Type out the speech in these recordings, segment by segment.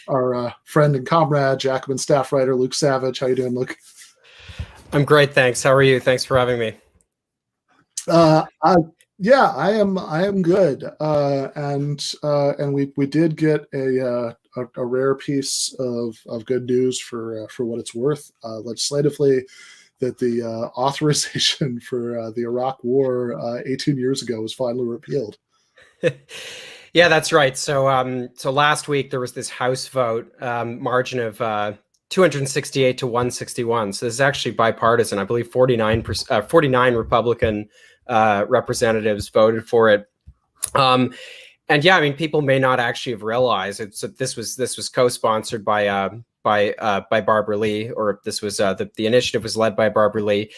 our friend and comrade, Jacobin staff writer Luke Savage. How you doing, Luke? I'm great, thanks. How are you? Thanks for having me. Yeah, I am good. And we did get a rare piece of good news for what it's worth. Legislatively, that the authorization for the Iraq War 18 years ago was finally repealed. Yeah, that's right. So last week there was this House vote, margin of 268 to 161. So this is actually bipartisan. I believe 49 Republican representatives voted for it. And yeah, I mean, people may not actually have realized it. So this was co-sponsored by Barbara Lee, or this was the initiative was led by Barbara Lee.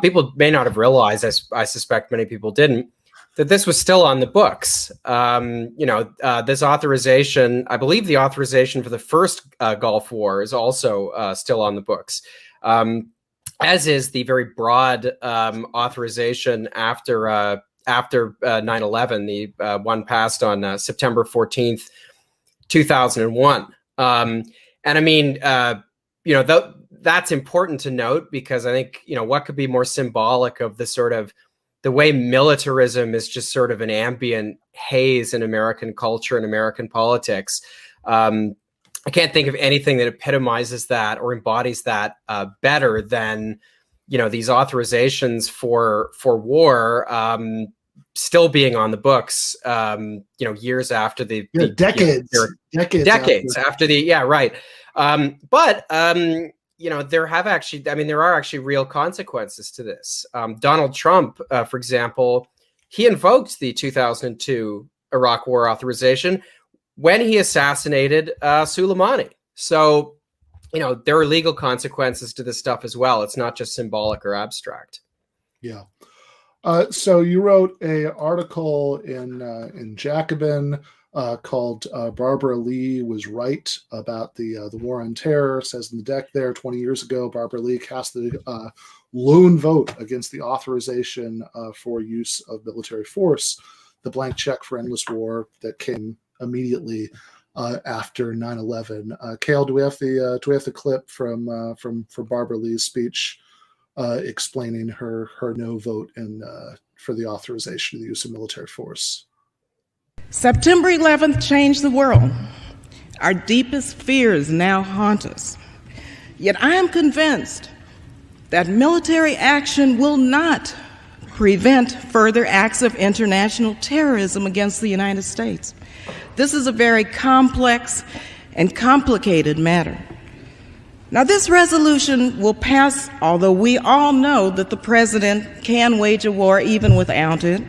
People may not have realized, as I suspect many people didn't, that this was still on the books. This authorization, I believe the authorization for the first Gulf War is also still on the books, as is the very broad authorization after 9/11, the one passed on September 14th, 2001. And I mean, that's important to note, because I think, what could be more symbolic of the way militarism is just sort of an ambient haze in American culture and American politics. I can't think of anything that epitomizes that or embodies that better than, these authorizations for war still being on the books, years after decades after the, yeah, right. But there are actually real consequences to this. Donald Trump, for example, he invoked the 2002 Iraq War authorization when he assassinated Soleimani. So, there are legal consequences to this stuff as well. It's not just symbolic or abstract. Yeah. So you wrote an article in Jacobin called Barbara Lee Was Right about the war on terror. It says in the deck there, 20 years ago, Barbara Lee cast the lone vote against the authorization for use of military force, the blank check for endless war that came immediately after 9/11. Cale, do we have the clip from Barbara Lee's speech explaining her no vote for the authorization of the use of military force? September 11th changed the world. Our deepest fears now haunt us. Yet I am convinced that military action will not prevent further acts of international terrorism against the United States. This is a very complex and complicated matter. Now, this resolution will pass, although we all know that the president can wage a war even without it.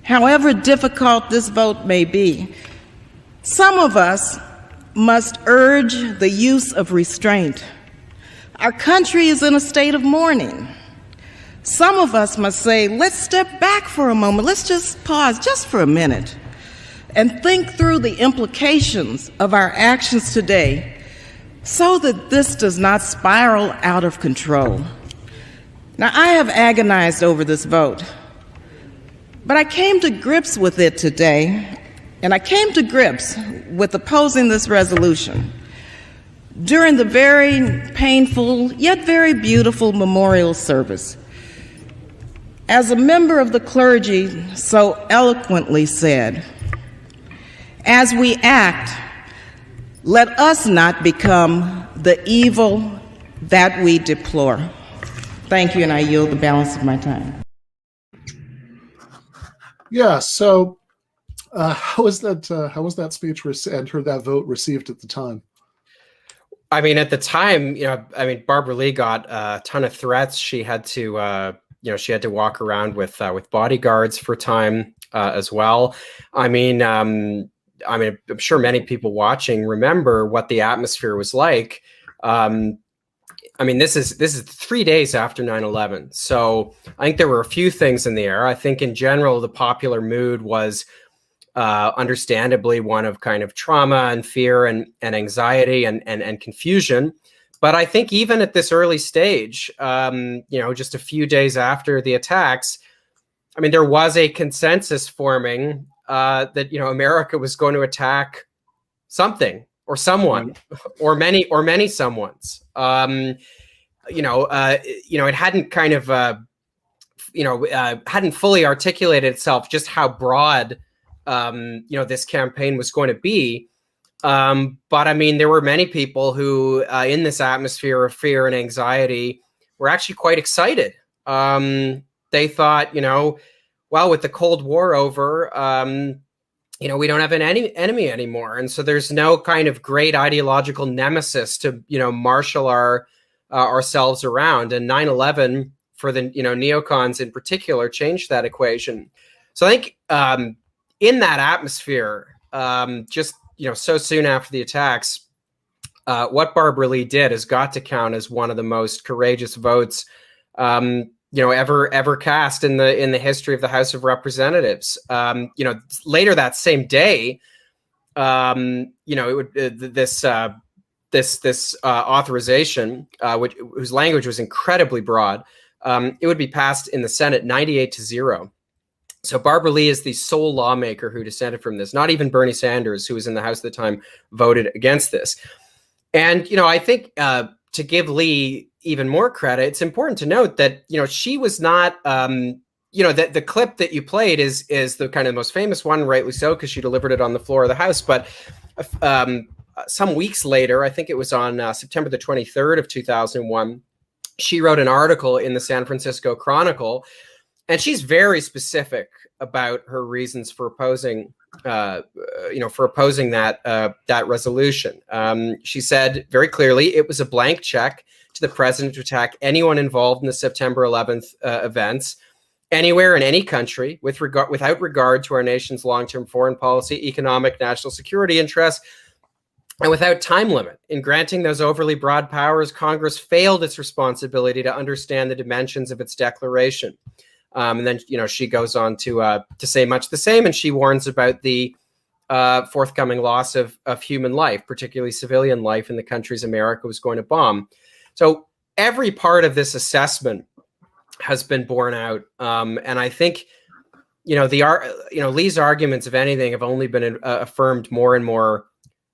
However difficult this vote may be, some of us must urge the use of restraint. Our country is in a state of mourning. Some of us must say, let's step back for a moment. Let's just pause just for a minute and think through the implications of our actions today, so that this does not spiral out of control. Now, I have agonized over this vote, but I came to grips with it today, and I came to grips with opposing this resolution during the very painful yet very beautiful memorial service. As a member of the clergy so eloquently said, as we act, let us not become the evil that we deplore. Thank you, and I yield the balance of my time. Yeah. So, how was that speech and that vote received at the time? I mean, at the time, Barbara Lee got a ton of threats. She had to, walk around with bodyguards for time as well. I'm sure many people watching remember what the atmosphere was like. This is 3 days after 9/11. So I think there were a few things in the air. I think in general, the popular mood was understandably one of kind of trauma and fear and anxiety and confusion. But I think even at this early stage, just a few days after the attacks, there was a consensus forming that America was going to attack something or someone or many someones. It hadn't kind of hadn't fully articulated itself just how broad this campaign was going to be. But I mean, there were many people who in this atmosphere of fear and anxiety were actually quite excited. They thought, well, with the Cold War over, we don't have an enemy anymore. And so there's no kind of great ideological nemesis to, marshal ourselves around. And 9/11 for the, neocons in particular changed that equation. So I think in that atmosphere, just, so soon after the attacks, what Barbara Lee did has got to count as one of the most courageous votes, ever cast in the history of the House of Representatives. Later that same day, it would this authorization, whose language was incredibly broad, it would be passed in the Senate 98-0. So Barbara Lee is the sole lawmaker who dissented from this. Not even Bernie Sanders, who was in the House at the time, voted against this. And, I think to give Lee even more credit, it's important to note that, she was not, that the clip that you played is the kind of most famous one, rightly so, because she delivered it on the floor of the House. But some weeks later, I think it was on September the 23rd of 2001, she wrote an article in the San Francisco Chronicle, and she's very specific about her reasons for opposing, that resolution. She said very clearly it was a blank check to the president to attack anyone involved in the September 11th events, anywhere in any country, without regard to our nation's long-term foreign policy, economic, national security interests, and without time limit. In granting those overly broad powers, Congress failed its responsibility to understand the dimensions of its declaration. And then, she goes on to say much the same, and she warns about the forthcoming loss of human life, particularly civilian life, in the countries America was going to bomb. So every part of this assessment has been borne out, and I think, Lee's arguments, if anything, have only been affirmed more and more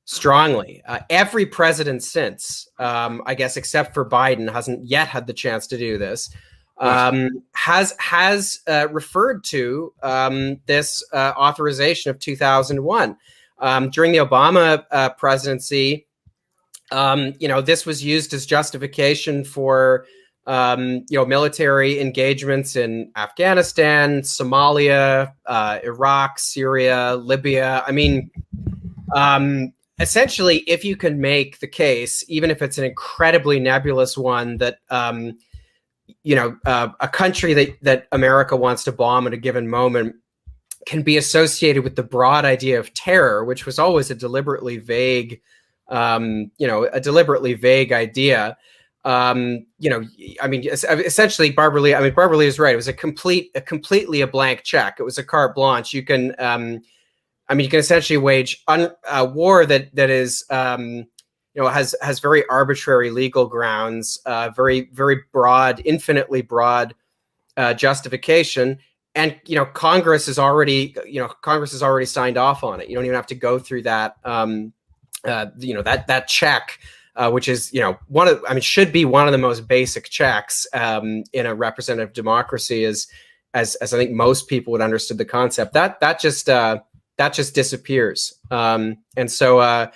strongly. Every president since, I guess, except for Biden, hasn't yet had the chance to do this. Has referred to this authorization of 2001 during the Obama presidency. This was used as justification for military engagements in Afghanistan, Somalia, Iraq, Syria, Libya. I mean, essentially, if you can make the case, even if it's an incredibly nebulous one, that a country that America wants to bomb at a given moment can be associated with the broad idea of terror, which was always a deliberately vague idea. Essentially, Barbara Lee is right. It was a completely blank check. It was a carte blanche. You can essentially wage a war that is, has very arbitrary legal grounds, very, very broad, infinitely broad justification. And, Congress has already signed off on it. You don't even have to go through that, that check, which is, should be one of the most basic checks in a representative democracy, as I think most people would understand the concept. That just disappears. And so,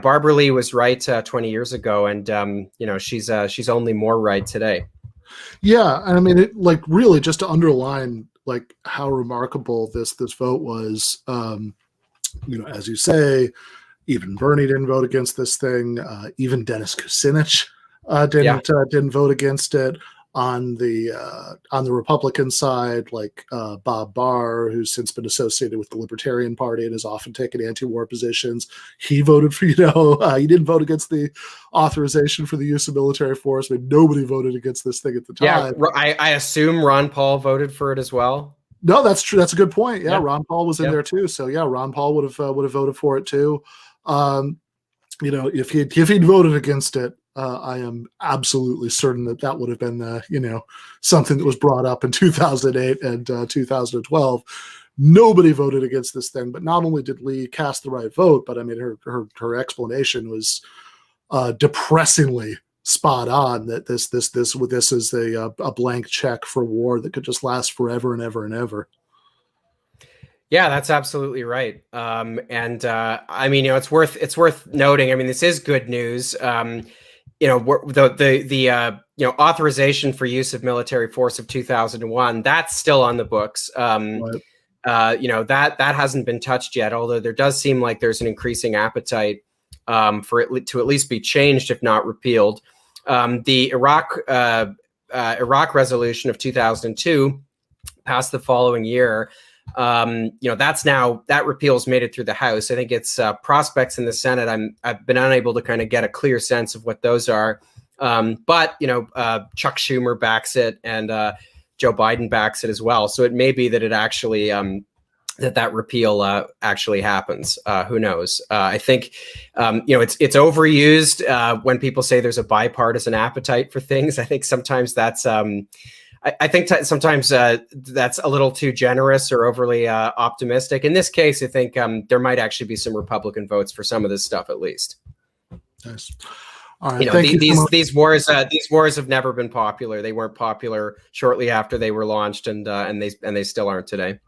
Barbara Lee was right 20 years ago, and she's only more right today. Yeah, and I mean, it, really, just to underline how remarkable this vote was. As you say, even Bernie didn't vote against this thing. Even Dennis Kucinich didn't vote against it. On the Republican side, Bob Barr, who's since been associated with the Libertarian Party and has often taken anti-war positions, he voted for, he didn't vote against the authorization for the use of military force. I mean, nobody voted against this thing at the time. Yeah, I assume Ron Paul voted for it as well. No, that's true. That's a good point. Yeah, Ron Paul was in there too. So yeah, Ron Paul would have voted for it too. If he'd voted against it, I am absolutely certain that would have been, something that was brought up in 2008 and 2012. nobody voted against this thing. But not only did Lee cast the right vote, but I mean, her explanation was depressingly spot on, that this is a blank check for war that could just last forever and ever and ever. Yeah, that's absolutely right. I mean, it's worth noting. I mean, this is good news. The authorization for use of military force of 2001, that's still on the books. Right. That hasn't been touched yet, although there does seem like there's an increasing appetite for it to at least be changed, if not repealed. The Iraq resolution of 2002 passed the following year. That repeal's made it through the House. I think it's prospects in the Senate. I've been unable to kind of get a clear sense of what those are. But Chuck Schumer backs it, and Joe Biden backs it as well. So it may be that it actually that repeal actually happens. Who knows? I think it's overused when people say there's a bipartisan appetite for things. I think sometimes that's sometimes that's a little too generous or overly optimistic. In this case, I think there might actually be some Republican votes for some of this stuff, at least. Nice. All right. These wars have never been popular. They weren't popular shortly after they were launched, and they still aren't today.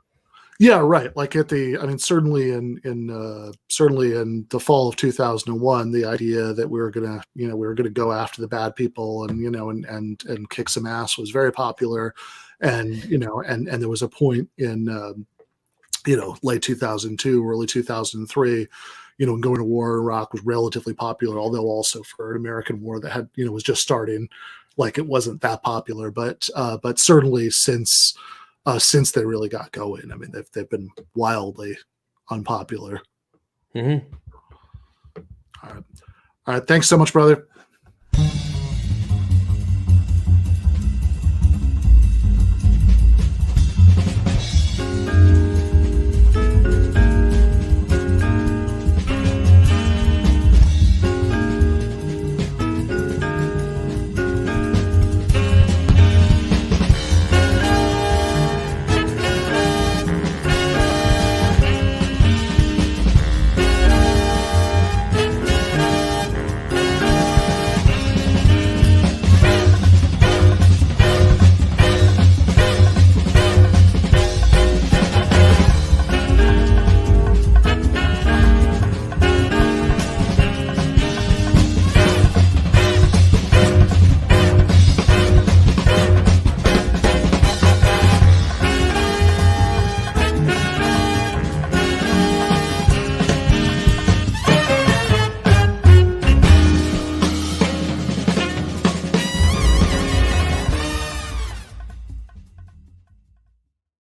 Yeah, right. Like certainly in the fall of 2001, the idea that we were gonna go after the bad people and kick some ass was very popular, and there was a point in late 2002, early 2003, going to war in Iraq was relatively popular, although also for an American war that had was just starting, like it wasn't that popular, but certainly since they really got going, I mean, they've been wildly unpopular. Mm-hmm. All right. Thanks so much, brother.